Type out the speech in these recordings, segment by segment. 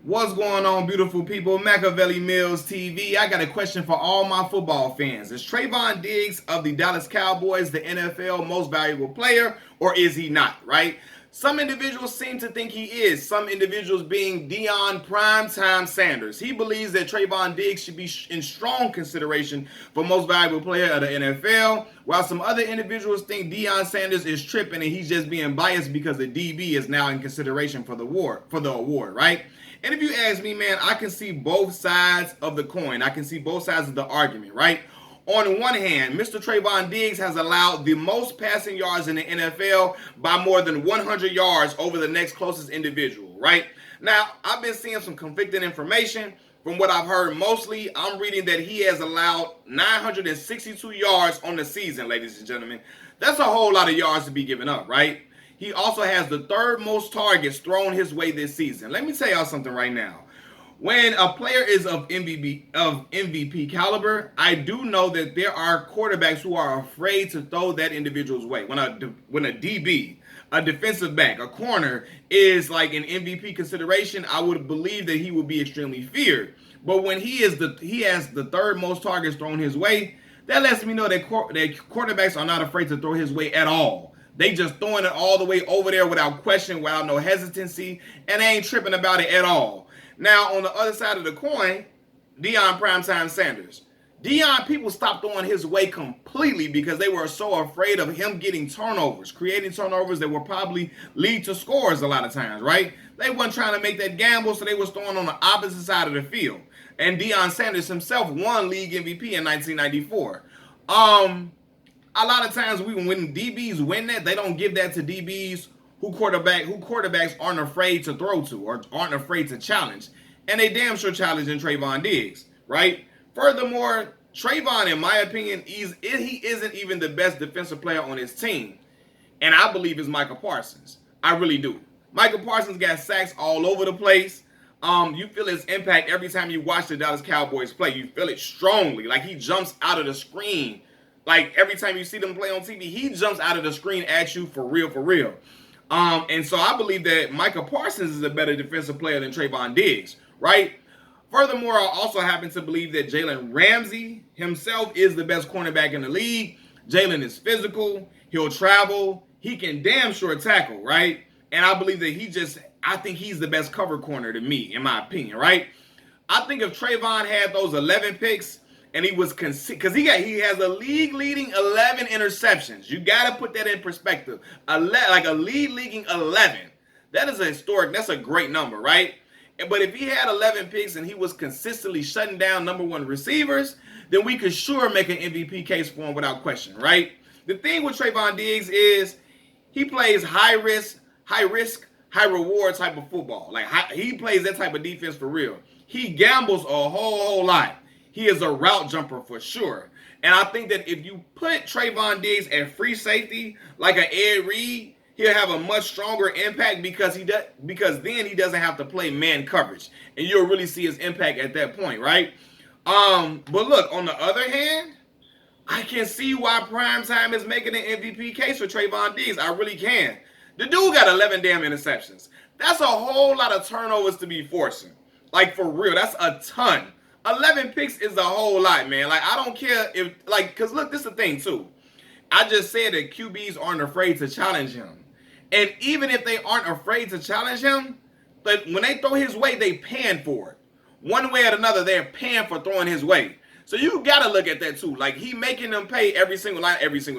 What's going on, beautiful people? Machiavelli Mills TV. I got a question for all my football fans. Is Trevon Diggs of the Dallas Cowboys the NFL most valuable player, or is he not, right? Some individuals seem to think he is. Some individuals being Deion Primetime Sanders. He believes that Trevon Diggs should be in strong consideration for most valuable player of the NFL, while some other individuals think Deion Sanders is tripping and he's just being biased because the DB is now in consideration for the award, right? And if you ask me, man, I can see both sides of the coin. I can see both sides of the argument, right? On one hand, Mr. Trevon Diggs has allowed the most passing yards in the NFL by more than 100 yards over the next closest individual, right? Now, I've been seeing some conflicting information. From what I've heard mostly, I'm reading that he has allowed 962 yards on the season, ladies and gentlemen. That's a whole lot of yards to be given up, right? He also has the third most targets thrown his way this season. Let me tell y'all something right now. When a player is of MVP caliber, I do know that there are quarterbacks who are afraid to throw that individual's way. When a DB, a defensive back, a corner is like an MVP consideration, I would believe that he would be extremely feared. But when he has the third most targets thrown his way, that lets me know that quarterbacks are not afraid to throw his way at all. They just throwing it all the way over there without question, without no hesitancy, and they ain't tripping about it at all. Now, on the other side of the coin, Deion Primetime Sanders. Deion, people stopped throwing his way completely because they were so afraid of him getting turnovers, creating turnovers that will probably lead to scores a lot of times, right? They weren't trying to make that gamble, so they was throwing on the opposite side of the field. And Deion Sanders himself won league MVP in 1994. A lot of times when DBs win that, they don't give that to DBs who quarterbacks aren't afraid to throw to or aren't afraid to challenge. And they damn sure challenging Trevon Diggs, right? Furthermore, Trevon, in my opinion, he isn't even the best defensive player on his team. And I believe it's Micah Parsons. I really do. Micah Parsons got sacks all over the place. You feel his impact every time you watch the Dallas Cowboys play. You feel it strongly. Like he jumps out of the screen. Like every time you see them play on TV, he jumps out of the screen at you for real, for real. And so I believe that Micah Parsons is a better defensive player than Trevon Diggs, right? Furthermore, I also happen to believe that Jalen Ramsey himself is the best cornerback in the league. Jalen is physical. He'll travel. He can damn sure tackle, right? And I believe that I think he's the best cover corner to me, in my opinion, right? I think if Trevon had those 11 picks, and he was because he has a league-leading 11 interceptions. You got to put that in perspective. Like a league-leading 11. That is that's a great number, right? But if he had 11 picks and he was consistently shutting down number one receivers, then we could sure make an MVP case for him without question, right? The thing with Trevon Diggs is he plays high risk, high reward type of football. Like he plays that type of defense for real. He gambles a whole lot. He is a route jumper for sure. And I think that if you put Trevon Diggs at free safety, like an Ed Reed, he'll have a much stronger impact because then he doesn't have to play man coverage. And you'll really see his impact at that point, right? But look, on the other hand, I can see why Primetime is making an MVP case for Trevon Diggs. I really can. The dude got 11 damn interceptions. That's a whole lot of turnovers to be forcing. Like, for real, that's a ton. 11 picks is a whole lot, man. Like, I don't care if, like, because look, this is the thing, too. I just said that QBs aren't afraid to challenge him. And even if they aren't afraid to challenge him, but when they throw his way, they paying for it. One way or another, they're paying for throwing his way. So you got to look at that, too. Like, he making them pay every single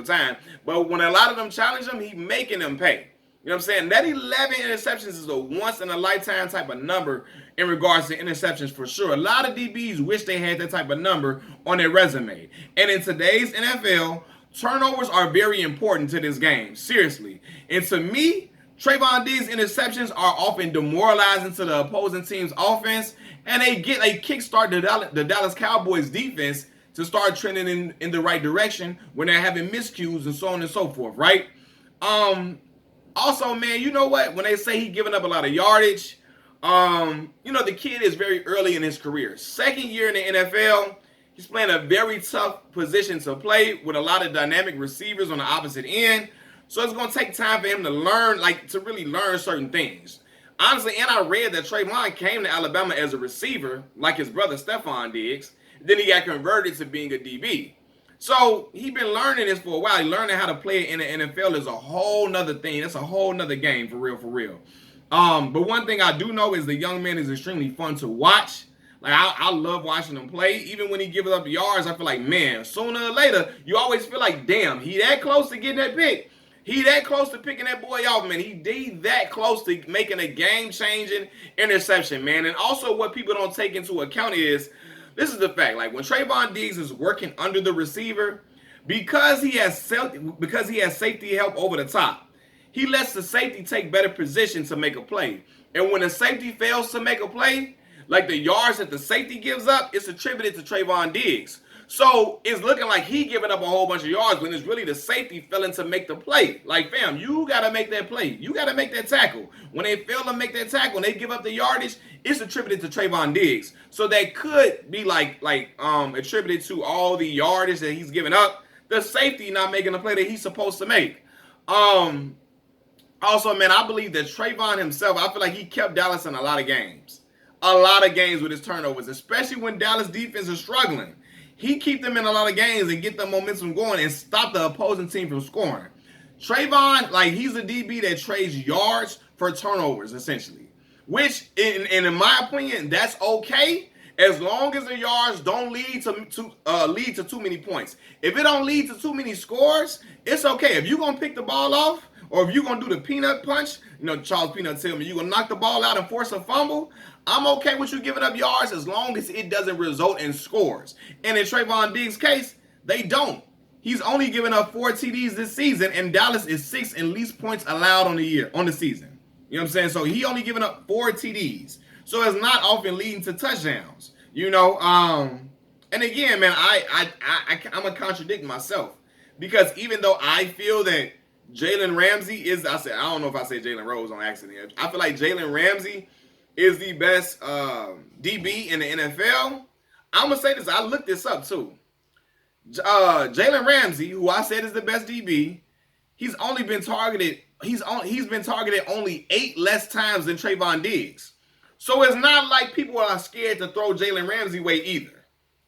time. But when a lot of them challenge him, he making them pay. You know what I'm saying? That 11 interceptions is a once-in-a-lifetime type of number in regards to interceptions for sure. A lot of DBs wish they had that type of number on their resume. And in today's NFL, turnovers are very important to this game. Seriously. And to me, Trevon Diggs' interceptions are often demoralizing to the opposing team's offense, and they kickstart the Dallas Cowboys defense to start trending in the right direction when they're having miscues and so on and so forth, right? Also, man, you know what? When they say he's giving up a lot of yardage, the kid is very early in his career. Second year in the NFL, he's playing a very tough position to play with a lot of dynamic receivers on the opposite end. So it's going to take time for him to learn, to really learn certain things. Honestly, and I read that Trevon came to Alabama as a receiver, like his brother Stephon Diggs. Then he got converted to being a DB. So he been learning this for a while. He learning how to play it in the NFL is a whole nother thing. That's a whole nother game for real, for real. But one thing I do know is the young man is extremely fun to watch. Like I love watching him play. Even when he gives up yards, I feel like, man, sooner or later, you always feel like, damn, he that close to getting that pick. He that close to picking that boy off, man. He that close to making a game-changing interception, man. And also what people don't take into account is, this is the fact, like when Trevon Diggs is working under the receiver, because he has safety help over the top, he lets the safety take better position to make a play. And when the safety fails to make a play, like the yards that the safety gives up, it's attributed to Trevon Diggs. So it's looking like he giving up a whole bunch of yards when it's really the safety failing to make the play. Like, fam, you got to make that play. You got to make that tackle. When they fail to make that tackle and they give up the yardage, it's attributed to Trevon Diggs. So that could be like attributed to all the yardage that he's giving up. The safety not making the play that he's supposed to make. Also, man, I believe that Trevon himself, I feel like he kept Dallas in a lot of games. A lot of games with his turnovers, especially when Dallas defense is struggling. He keep them in a lot of games and get the momentum going and stop the opposing team from scoring. Trevon, like, he's a DB that trades yards for turnovers, essentially. Which, in my opinion, that's okay as long as the yards don't lead to too many points. If it don't lead to too many scores, it's okay. If you're going to pick the ball off, or if you're going to do the peanut punch, Charles Peanut tell me, you're going to knock the ball out and force a fumble, I'm okay with you giving up yards as long as it doesn't result in scores. And in Trevon Diggs' case, they don't. He's only given up 4 TDs this season, and Dallas is 6th in least points allowed on the season. You know what I'm saying? So he only given up 4 TDs. So it's not often leading to touchdowns. And again, man, I'm going to contradict myself. Because even though I feel that Jalen Ramsey is, I don't know if I said Jalen Rose on accident. I feel like Jalen Ramsey is the best DB in the NFL. I'm going to say this. I looked this up too. Jalen Ramsey, who I said is the best DB, he's been targeted only 8 less times than Trevon Diggs. So it's not like people are scared to throw Jalen Ramsey away either.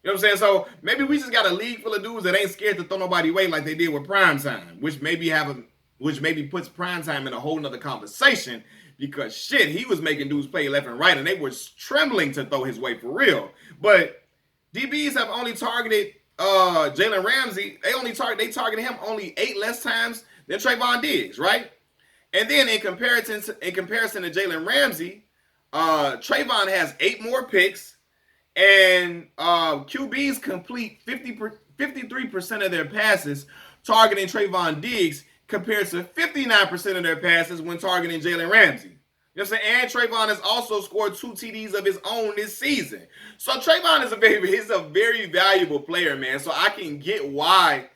You know what I'm saying? So maybe we just got a league full of dudes that ain't scared to throw nobody away like they did with Primetime, which maybe puts Primetime in a whole nother conversation, because shit, he was making dudes play left and right and they were trembling to throw his way for real. But DBs have only targeted Jalen Ramsey. They targeted him only 8 less times than Trevon Diggs, right? And then in comparison to Jalen Ramsey, Trevon has 8 more picks, and QBs complete 53% of their passes targeting Trevon Diggs compared to 59% of their passes when targeting Jalen Ramsey. You know what I'm saying? And Trevon has also scored 2 TDs of his own this season. So Trevon is a very valuable player, man. So I can get why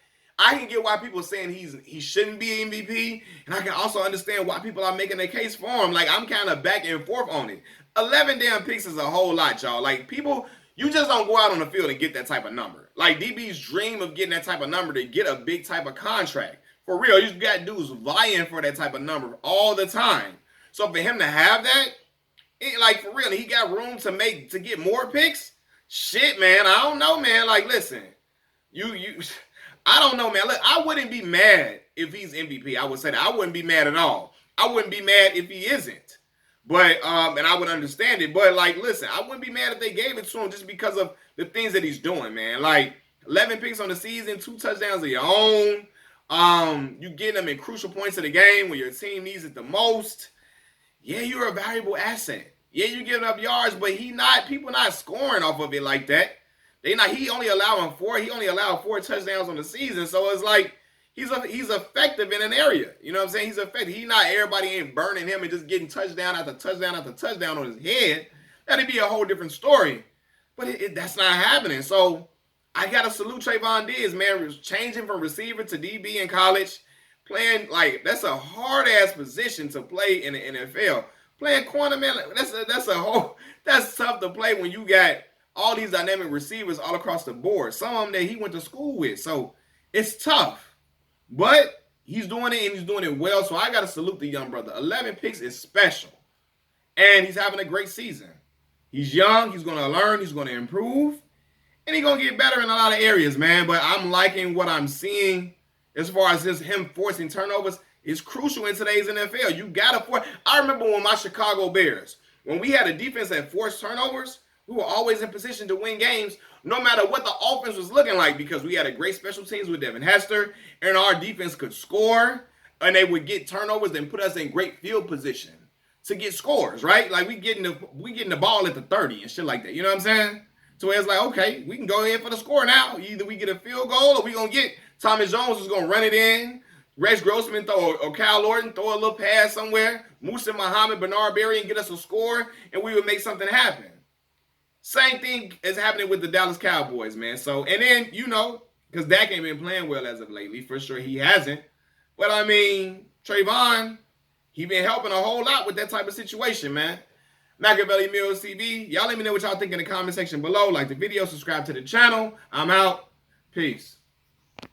people are saying he shouldn't be MVP, and I can also understand why people are making a case for him. Like, I'm kind of back and forth on it. 11 damn picks is a whole lot, y'all. Like, people, you just don't go out on the field and get that type of number. Like, DBs dream of getting that type of number to get a big type of contract. For real, you got dudes vying for that type of number all the time. So for him to have that, for real, he got room to get more picks. Shit, man, I don't know, man. Like, listen, I don't know, man. Look, I wouldn't be mad if he's MVP. I would say that I wouldn't be mad at all. I wouldn't be mad if he isn't. But and I would understand it. But like, listen, I wouldn't be mad if they gave it to him just because of the things that he's doing, man. Like 11 picks on the season, 2 touchdowns of your own. You get them in crucial points of the game when your team needs it the most. Yeah, you're a valuable asset. Yeah, you're giving up yards, but people not scoring off of it like that. He only allowed 4 touchdowns on the season. So it's like he's effective in an area. You know what I'm saying? He's effective. Everybody ain't burning him and just getting touchdown after touchdown after touchdown on his head. That'd be a whole different story. But that's not happening. So I gotta salute Trevon Diggs, man. Changing from receiver to DB in college, playing that's a hard ass position to play in the NFL. Playing corner, man, that's tough to play when you got all these dynamic receivers all across the board. Some of them that he went to school with. So it's tough. But he's doing it, and he's doing it well. So I got to salute the young brother. 11 picks is special. And he's having a great season. He's young. He's going to learn. He's going to improve. And he's going to get better in a lot of areas, man. But I'm liking what I'm seeing as far as just him forcing turnovers. Is crucial in today's NFL. You got to force. I remember when my Chicago Bears, when we had a defense that forced turnovers, we were always in position to win games no matter what the offense was looking like because we had a great special teams with Devin Hester and our defense could score and they would get turnovers and put us in great field position to get scores, right? Like we getting the ball at the 30 and shit like that. You know what I'm saying? So it's like, okay, we can go ahead for the score now. Either we get a field goal or we going to get Thomas Jones who's going to run it in. Rex Grossman or Kyle Orton throw a little pass somewhere. Musa Muhammad, Bernard Berry and get us a score and we would make something happen. Same thing is happening with the Dallas Cowboys, man. So, and then, you know, because Dak ain't been playing well as of lately. For sure he hasn't. But, I mean, Trevon, he been helping a whole lot with that type of situation, man. Machiavelli Mills TV. Y'all let me know what y'all think in the comment section below. Like the video, subscribe to the channel. I'm out. Peace.